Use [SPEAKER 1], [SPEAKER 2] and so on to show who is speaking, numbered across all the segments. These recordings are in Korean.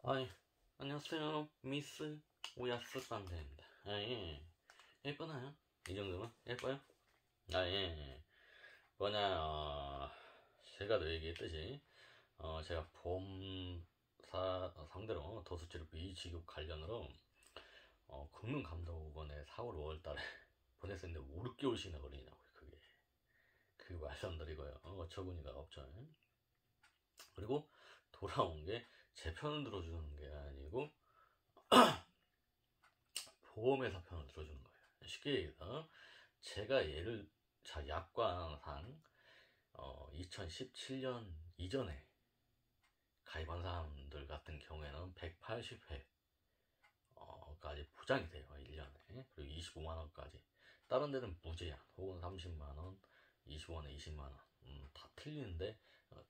[SPEAKER 1] 아이, 안녕하세요. 미스 오야스 반대입니다. 예. 예쁘나요? 이 정도면? 예뻐요? 예. 뭐냐, 제가 얘기했듯이, 제가 보험사 상대로 도수치료 미지급 관련으로, 금융감독원에 4월 5월 달에 보냈었는데 5, 6개월씩이나 걸리냐고요, 그게. 그게 말씀드리고요. 어처구니가 없죠. 그리고 돌아온 게 제 편을 들어주는 게 아니고, 보험회사 편을 들어주는 거예요. 쉽게 얘기해서 제가 약관상 2017년 이전에 가입한 사람들 같은 경우에는 180회 까지 보장이 돼요. 1년에. 그리고 25만원까지. 다른 데는 무제한 혹은 30만원, 25원에 20만원. 다 틀리는데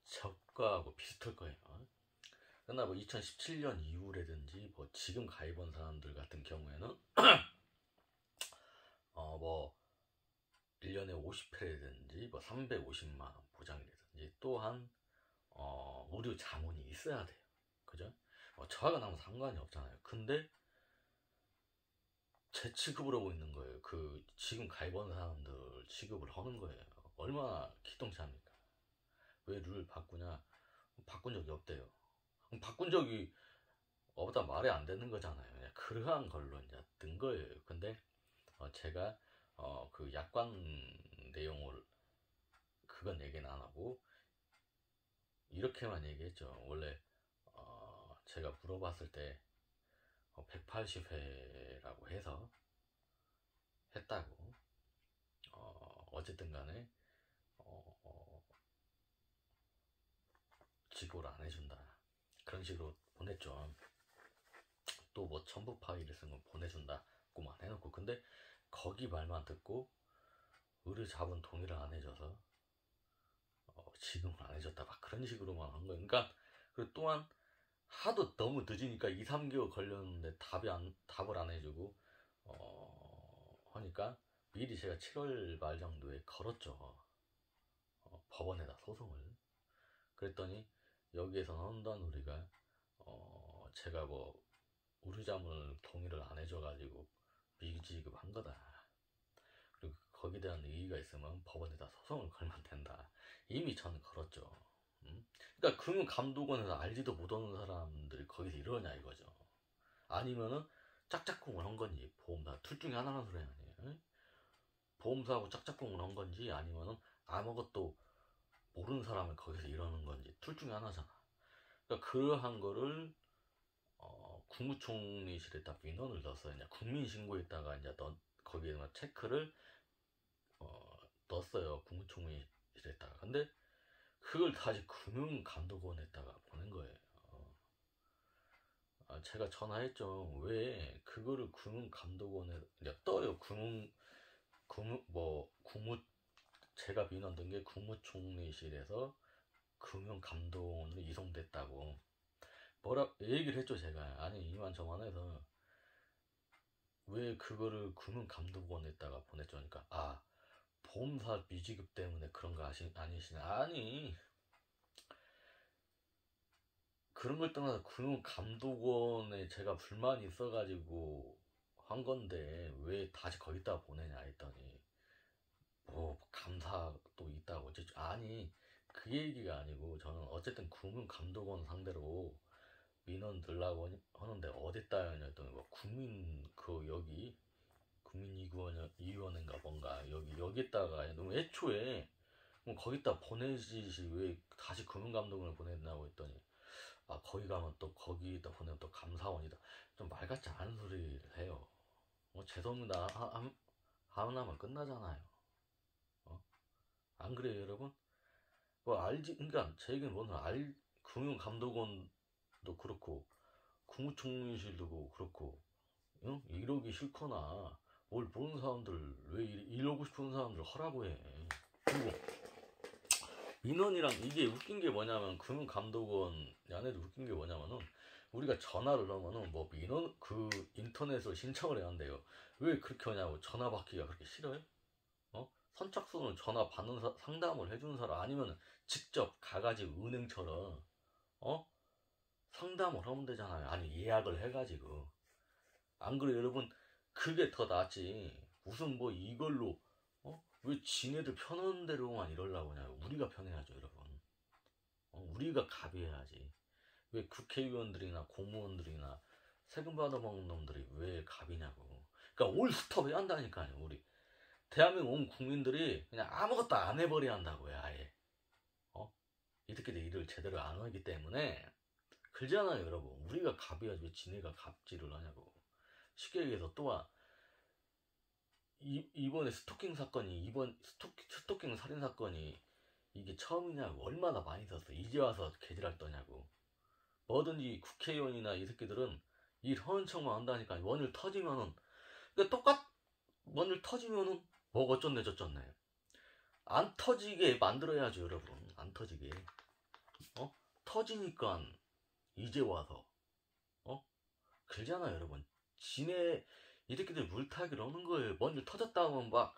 [SPEAKER 1] 저가하고 비슷할 거예요. 그러나 뭐 2017년 이후라든지 뭐 지금 가입한 사람들 같은 경우에는 뭐 1년에 50회라든지 뭐 350만원 보장이라든지 또한 의료 자문이 있어야 돼요. 그죠? 저하고 아무 상관이 없잖아요. 근데 제 취급을 하고 있는 거예요. 그 지금 가입한 사람들 취급을 하는 거예요. 얼마나 기똥차입니까? 왜 룰을 바꾸냐? 바꾼 적이 없대요. 바꾼 적이 없다 말이 안 되는 거잖아요. 그냥 그러한 걸로 이제 뜬 거예요. 근데 제가 그 약관 내용을 그건 얘기는 안 하고 이렇게만 얘기했죠. 원래 제가 물어봤을 때 180회라고 해서 했다고. 어쨌든 간에 지급을 안 해준다. 그런 식으로 보냈죠. 또 뭐 첨부 파일을 쓴 건 보내준다고만 해놓고, 근데 거기 말만 듣고 의료 자본 동의를 안 해줘서 지금은 안 해줬다, 막 그런 식으로만 한 거예요. 그러니까 그리고 또한 하도 너무 늦으니까 2, 3개월 걸렸는데 답을 안 해주고 하니까 미리 제가 7월 말 정도에 걸었죠. 법원에다 소송을. 그랬더니 여기에서는 한단 우리가 제가 뭐 의료자문을 동의를 안 해줘가지고 미지급한 거다. 그리고 거기에 대한 이의가 있으면 법원에다 소송을 걸면 된다. 이미 저는 걸었죠. 그러니까 금융감독원에서 알지도 못하는 사람들이 거기서 이러냐 이거죠. 아니면은 짝짝꿍을 한 건지, 보험사 둘 중에 하나라는 소리 아니에요. 보험사하고 짝짝꿍을 한 건지 아니면은 아무것도 모르는 사람을 거기서 이러는 건지 둘 중에 하나잖아. 그러니까 그러한 거를 국무총리실에다 민원을 넣었어요. 이제 국민신고에다가 이제 거기에 체크를 넣었어요. 국무총리실에다가. 근데 그걸 다시 금융감독원에다가 보낸 거예요. 제가 전화했죠. 왜 그거를 금융감독원에 이제 떠요. 국무 제가 민원 든 게 국무총리실에서 금융감독원으로 이송됐다고 뭐라 얘기를 했죠. 제가 아니 이만저만해서 왜 그거를 금융감독원에다가 보냈죠. 그러니까 보험사 미지급 때문에 그런 거 아니시냐. 아니 그런 걸 떠나서 금융감독원에 제가 불만이 있어가지고 한 건데 왜 다시 거기다 보내냐 했더니 뭐 감사도 있다고. 아니 그 얘기가 아니고 저는 어쨌든 금융감독원 상대로 민원 들라고 하는데 어딨다 했더니 뭐 여기 국민이원인가 뭔가 여기다가 너무 애초에 뭐 거기다 보내지시 왜 다시 금융감독원을 보냈나고 했더니 거기 가면 또 거기다 보내면 또 감사원이다. 좀 말 같지 않은 소리를 해요. 죄송합니다 하나만 끝나잖아요. 안 그래요 여러분? 뭐 알지. 그러니까 제 얘기는 뭐는 금융감독원도 그렇고 국무총리실도 그렇고 이러기 싫거나 뭘 모르는 사람들 왜 이러고 싶은 사람들 하라고 해. 그리고 민원이랑 이게 웃긴 게 뭐냐면 금융감독원 안에도 웃긴 게 뭐냐면은 우리가 전화를 하면은 뭐 민원 그 인터넷으로 신청을 해야 한대요. 왜 그렇게 하냐고. 전화 받기가 그렇게 싫어요? 선착순을 전화 받는 상담을 해주는 사람 아니면 직접 가가지고 은행처럼 상담을 하면 되잖아요. 아니 예약을 해가지고. 안 그래요 여러분? 그게 더 낫지. 무슨 뭐 이걸로 왜 지네들 편한 대로만 이러려고 하냐고. 우리가 편해야죠 여러분. 우리가 갑이해야지. 왜 국회의원들이나 공무원들이나 세금 받아먹는 놈들이 왜 갑이냐고. 그러니까 올 스톱 해야 한다니까요. 우리 대한민국 온 국민들이 그냥 아무것도 안 해버려야 한다고요. 아예 이렇게들 일을 제대로 안 하기 때문에 그러잖아요 여러분. 우리가 갑이야지 왜 지네가 갑질을 하냐고. 쉽게 얘기해서 또한 이번에 스토킹 사건이 이번 스토킹 살인 사건이 이게 처음이냐고. 얼마나 많이 있었어. 이제 와서 개질할 떠냐고. 뭐든지 국회의원이나 이 새끼들은 일 하는 척만 한다니까. 원일 터지면은 그러니까 원일 터지면은 뭐 어쩐네 저쩐네. 안 터지게 만들어야죠 여러분. 안 터지게. 터지니까 이제 와서 그러잖아요 여러분. 지네 이 새끼들 물타기를 하는 거예요. 먼저 터졌다 하면 막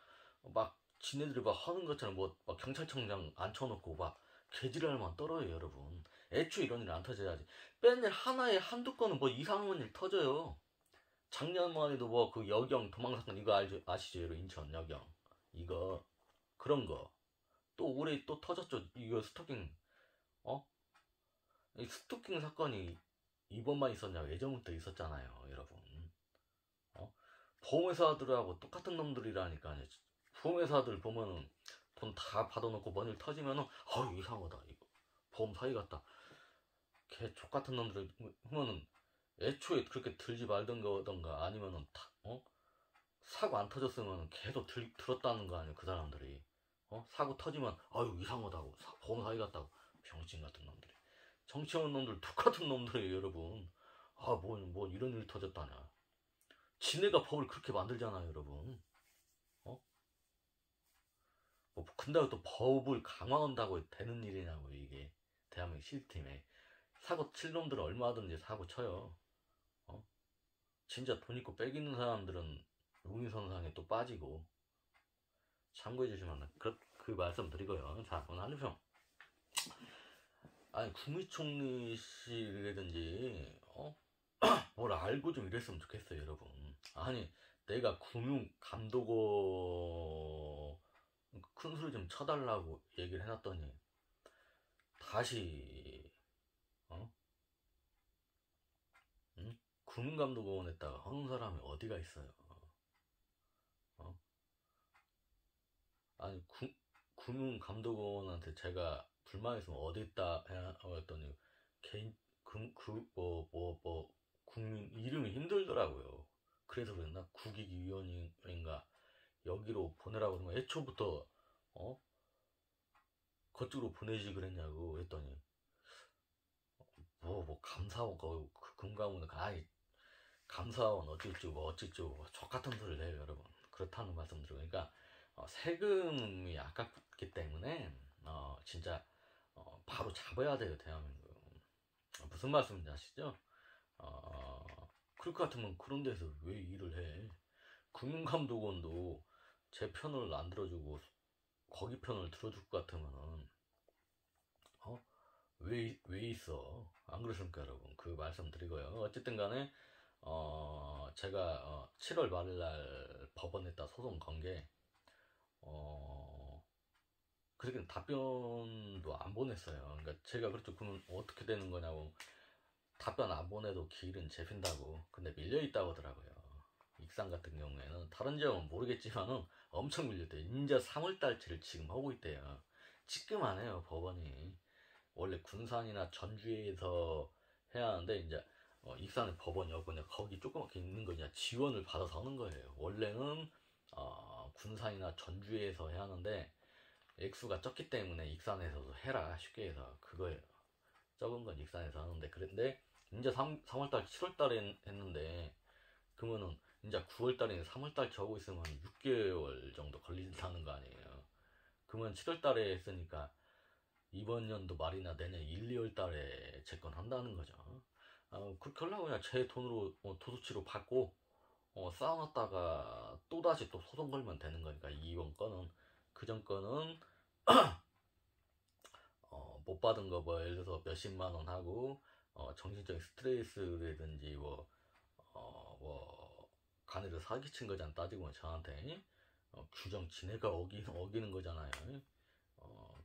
[SPEAKER 1] 지네들이 막 하는 것처럼 막 경찰청장 앉혀놓고 막 개지랄만 떨어요 여러분. 애초에 이런 일 안 터져야지. 뺀일 하나에 한두 건은 뭐 이상한 일 터져요. 작년만 해도 뭐 그 여경 도망사건 이거 아시죠 여러분? 인천 여경 이거 그런 거 또 올해 또 터졌죠. 이거 스토킹 이 스토킹 사건이 이번만 있었냐고. 예전부터 있었잖아요 여러분. 보험회사들하고 똑같은 놈들이라니까요. 보험회사들 보면은 돈 다 받아놓고 뭔일 터지면은 이상하다 이거 보험 사기 같다. 걔 족같은 놈들 보면은 애초에 그렇게 들지 말던가 아니면은 사고 안 터졌으면 계속 들었다는 거 아니에요 그 사람들이. 사고 터지면 이상하다고 보험 사기 같다고. 병신 같은 놈들이. 정치하는 놈들 똑같은 놈들이에요 여러분. 뭐 이런 일이 터졌다냐. 지네가 법을 그렇게 만들잖아요 여러분. 근데 또 법을 강화한다고 되는 일이냐고 이게. 대한민국 시스템에 사고 칠 놈들은 얼마든지 사고 쳐요. 진짜 돈 있고 빽 있는 사람들은 용의선상에 또 빠지고. 참고해 주시면 그 말씀 드리고요. 자 오늘 한주평. 아니 국무총리실이라든지 뭘 알고 좀 이랬으면 좋겠어요 여러분. 아니 내가 금융감독원 큰 소리 좀 쳐달라고 얘기를 해놨더니 다시 응? 금융감독원에다가 하는 사람이 어디가 있어요. 아니 금융감독원한테 제가 불만 있으면 어디 있다 했더니 개인 국민 이름이 힘들더라고요. 그래서 그랬나 국익위원인가 여기로 보내라고 하면 애초부터 그쪽으로 보내지 그랬냐고 했더니 감사원 금감원 아니 감사원 어찌죠 족같은 소리를 해요 여러분. 그렇다는 말씀 드리고. 그러니까 세금이 아깝기 때문에 진짜 바로 잡아야 돼요 대한민국. 무슨 말씀인지 아시죠? 그럴 것 같으면 그런 데서 왜 일을 해. 금융감독원도 제 편을 안 들어주고 거기 편을 들어줄 것 같으면은 왜 있어? 안 그러십니까 여러분? 그 말씀 드리고요. 어쨌든 간에 제가 7월 말일날 법원에다 소송 건게 그렇게 답변도 안 보냈어요. 그러니까 제가 그렇죠. 그러면 어떻게 되는 거냐고. 답변 안 보내도 길은 잡힌다고. 근데 밀려있다고 하더라고요. 익산 같은 경우에는 다른 지역은 모르겠지만은 엄청 밀렸대요. 인제 3월달치를 지금 하고 있대요. 찌끔하네요 법원이. 원래 군산이나 전주에서 해야 하는데 이제 익산의 법원이 없고 거기 조그맣게 있는 거 그냥 지원을 받아서 하는 거예요. 원래는 군산이나 전주에서 해야 하는데 액수가 적기 때문에 익산에서도 해라 쉽게 해서 그거예요. 적은 건 익산에서 하는데 그런데 이제 3월달 7월달에 했는데 그러면은 이제 9월달에 3월달 하고 있으면 6개월 정도 걸린다는 거 아니에요. 그러면 7월달에 했으니까 이번 연도 말이나 내년 1, 2월 달에 재건한다는 거죠. 그렇게 하려고 그냥 제 돈으로 도수치로 받고 쌓아놨다가 또다시 또 소송 걸면 되는 거니까. 이번 건은 그전 거는 못 받은 거 뭐 예를 들어서 몇십만 원 하고 정신적인 스트레스라든지 뭐 간에를 사기친 거잖아. 따지고 보면 저한테 규정 지네가 어기는 거잖아요. 어,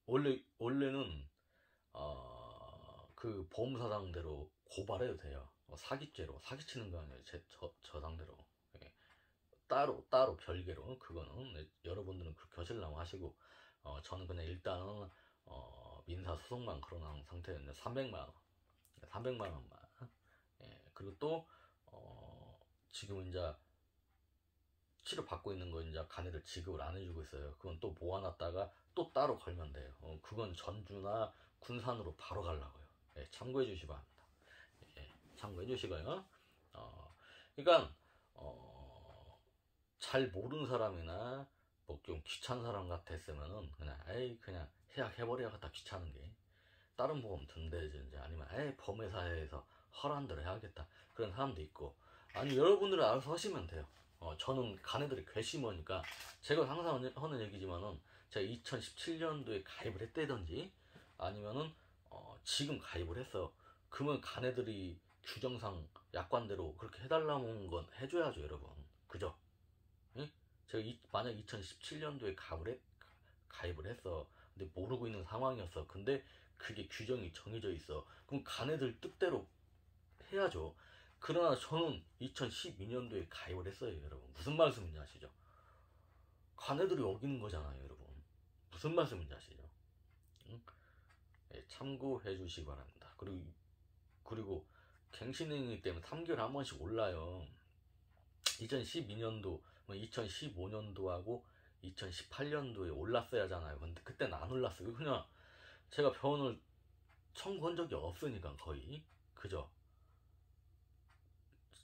[SPEAKER 1] 원래는 그 보험사상대로 고발해도 돼요. 사기죄로 사기치는 거 아니에요. 저 상대로. 예. 따로 별개로 그거는 여러분들은 그렇게 하시려면 하시고 저는 그냥 일단은 민사 소송만 걸어놓은 상태였는데 300만 원만. 예. 그리고 또 지금 이제 치료 받고 있는 거 이제 간이를 지급을 안 해주고 있어요. 그건 또 모아놨다가 또 따로 걸면 돼요. 그건 전주나 군산으로 바로 가려고요. 예, 참고해 주시기 바랍니다. 예, 참고해 주시고요. 그러니까 잘 모르는 사람이나 뭐 좀 귀찮은 사람 같았으면은 그냥 에이 그냥 해버려야겠다 귀찮은 게 다른 보험 든대든지 아니면 에이 보험회사에서 허락한 대로 해야겠다 그런 사람도 있고 아니 여러분들은 알아서 하시면 돼요. 저는 간애들이 괘씸하니까 제가 항상 하는 얘기지만은 제가 2017년도에 가입을 했다든지 아니면은 지금 가입을 했어 그러면 간애들이 규정상 약관대로 그렇게 해달라는 건 해줘야죠 여러분. 그죠? 응? 제가 만약 2017년도에 가입을 했어. 근데 모르고 있는 상황이었어. 근데 그게 규정이 정해져 있어. 그럼 가네들 뜻대로 해야죠. 그러나 저는 2012년도에 가입을 했어요, 여러분. 무슨 말씀인지 아시죠? 가네들이 어기는 거잖아요, 여러분. 무슨 말씀인지 아시죠? 응? 예, 참고해 주시기 바랍니다. 그리고 갱신행위 때문에 3개월에 한 번씩 올라요. 2012년도, 2015년도하고 2018년도에 올랐어야 하잖아요. 근데 그때는 안 올랐어요. 그냥 제가 병원을 청구한 적이 없으니까 거의. 그죠?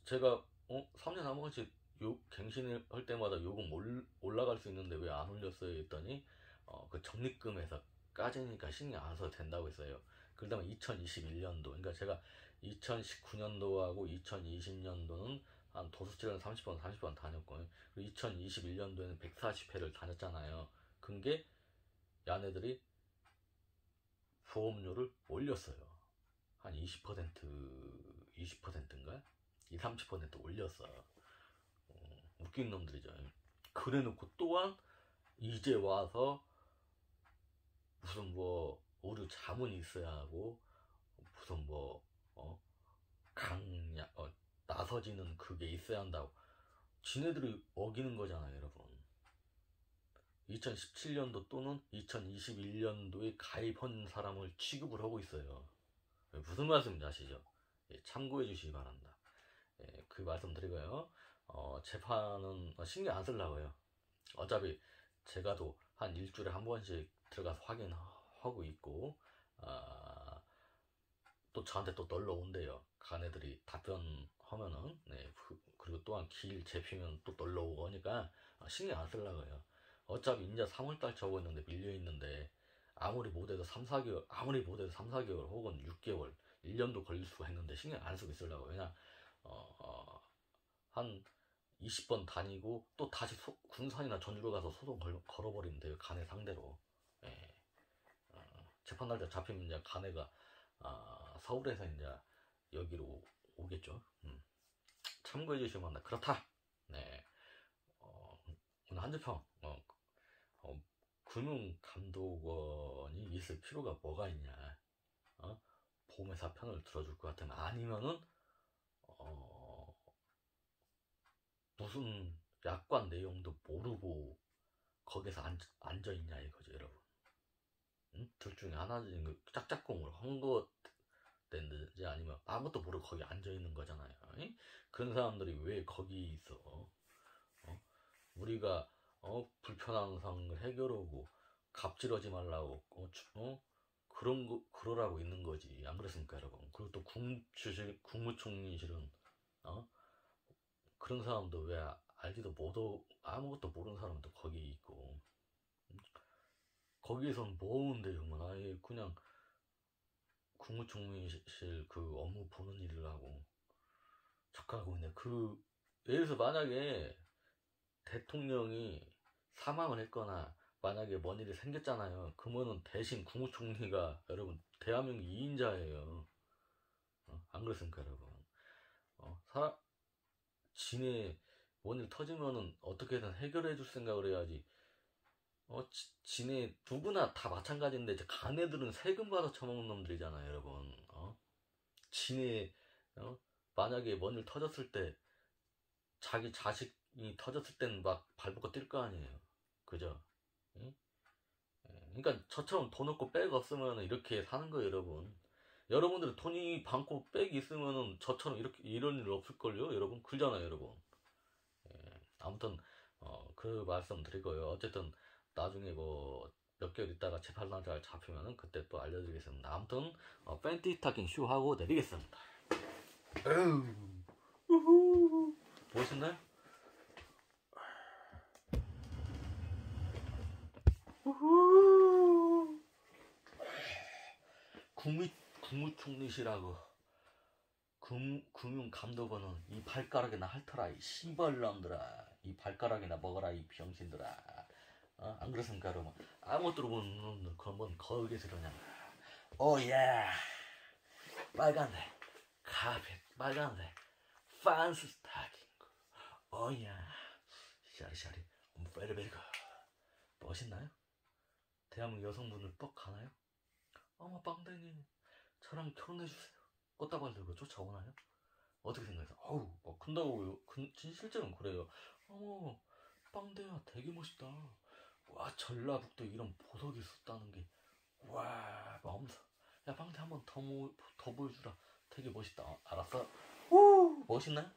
[SPEAKER 1] 제가 3년에 한 번씩 갱신을 할 때마다 요금 올라갈 수 있는데 왜 안 올렸어요 했더니 그 적립금에서 까지니까 신경 안 써도 된다고 했어요. 그러다가 2021년도 그러니까 제가 2019년도하고 2020년도는 한 도수치료는 30번 다녔고 그리고 2021년도에는 140회를 다녔잖아요. 그게 야네들이 보험료를 올렸어요. 한 20%인가? 2, 30% 올렸어. 웃긴 놈들이죠. 그래 놓고 또한 이제 와서 무슨 뭐 의료 자문이 있어야 하고 무슨 뭐 강약 나서지는 그게 있어야 한다고 지네들이 어기는 거잖아요 여러분. 2017년도 또는 2021년도에 가입한 사람을 취급을 하고 있어요. 무슨 말씀인지 아시죠? 예, 참고해 주시기 바랍니다. 예, 그 말씀 드리고요. 재판은 신경 안 쓰려고요. 어차피 제가도 한 일주일에 한 번씩 들어가서 확인하고 있고 또 저한테 또 놀러 온대요. 가네들이 답변하면은 네, 그리고 또한 길 잡히면 또 놀러 오고 하니까 신경 안 쓰려고요. 어차피 이제 3월달 적어 있는데 밀려 있는데 아무리 못해도 3, 4개월 아무리 못해도 3, 4개월 혹은 6개월 1년도 걸릴 수가 있는데 신경 안 쓰고 있으려고 그냥 한 20번 다니고 또 다시 군산이나 전주로 가서 소송 걸어버리면 돼요. 가네 상대로. 예. 재판 날짜 잡히면 이제 가네가 서울에서 이제 여기로 오겠죠. 참고해 주시면 합니다. 그렇다. 네. 오늘 한주평 금융감독원이 있을 필요가 뭐가 있냐. 보험회사 편을 들어줄 것 같으면 아니면은 무슨 약관 내용도 모르고 거기서 앉아있냐 이거죠 여러분. 둘 중에 하나지. 짝짝꿍을 한 것든지 아니면 아무것도 모르고 거기 앉아있는 거잖아요. 그런 사람들이 왜 거기 있어. 우리가 불편한 상황을 해결하고 갑질하지 말라고 그러라고 있는 거지. 안 그렇습니까 여러분? 그리고 또 국무총리실은 그런 사람도 왜 알지도 못하고 아무것도 모르는 사람도 거기 있고 거기에선 뭐 하는데요? 아예 그냥 국무총리실 그 업무 보는 일을 하고 착하고 있네. 예를 들어서 만약에 대통령이 사망을 했거나 만약에 뭔 일이 생겼잖아요. 그러면은 대신 국무총리가 여러분 대한민국 2인자예요. 안 그렇습니까, 여러분? 지네 뭔 일 터지면은 어떻게든 해결해 줄 생각을 해야지. 지네 누구나 다 마찬가지인데 이제 간 애들은 세금 받아 처먹는 놈들이잖아요, 여러분. 지네 만약에 뭔 일 터졌을 때 자기 자식이 터졌을 때는 막 발벗고 뛸 거 아니에요. 그죠? 응? 그러니까 저처럼 돈 없고 백 없으면 이렇게 사는 거예요, 여러분. 여러분들은 돈이 많고 백이 있으면은 저처럼 이렇게 이런 일 없을걸요, 여러분. 그러잖아요, 여러분. 아무튼 그 말씀 드리고요. 어쨌든 나중에 뭐 몇 개월 있다가 재판 날짜 잡히면은 그때 또 알려드리겠습니다. 아무튼 팬티 스타킹 슈 하고 내리겠습니다. 우후. 멋있나요? 우후. 국무총리시라고 금융감독원은 이 발가락이나 핥아라 이 씨발놈들아. 이 발가락이나 먹어라 이 병신들아. 안 그렇습니까 여러분? 아무것도 모르는 그런 거기서 그냥 오예 빨간색 카펫 빨간색 판스 스타킹 오예 샤리샤리 베리베리고 멋있나요? 대한민국 여성분들 뻑 가나요? 어머 빵댕이 저랑 결혼해주세요. 꽃다발 들고 쫓아오나요? 어떻게 생각해요? 어우 큰다고요? 실제로는 그래요. 어머 빵댕아 되게 멋있다. 와 전라북도 이런 보석이 있었다는 게 와 마음서. 야 빵댕 한번 더 보여주라. 되게 멋있다. 알았어. 우 멋있나요?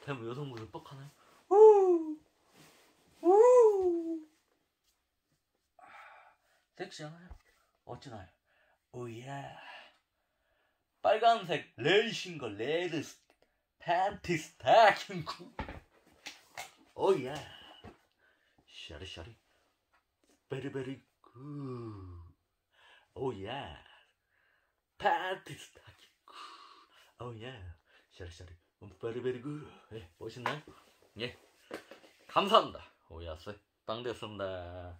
[SPEAKER 1] 대한민국 여성분들 뻑하나요? 우 섹시하나요? 어찌나요? 오예 빨간색 레이싱거 레드 팬티 스타킹 오예 샤리샤리 베리베리 굿 오예 팬티 스타킹 오예 샤리샤리 베리베리 굿 예, 멋있나요? 예 감사합니다. 오야스 빵 됐습니다.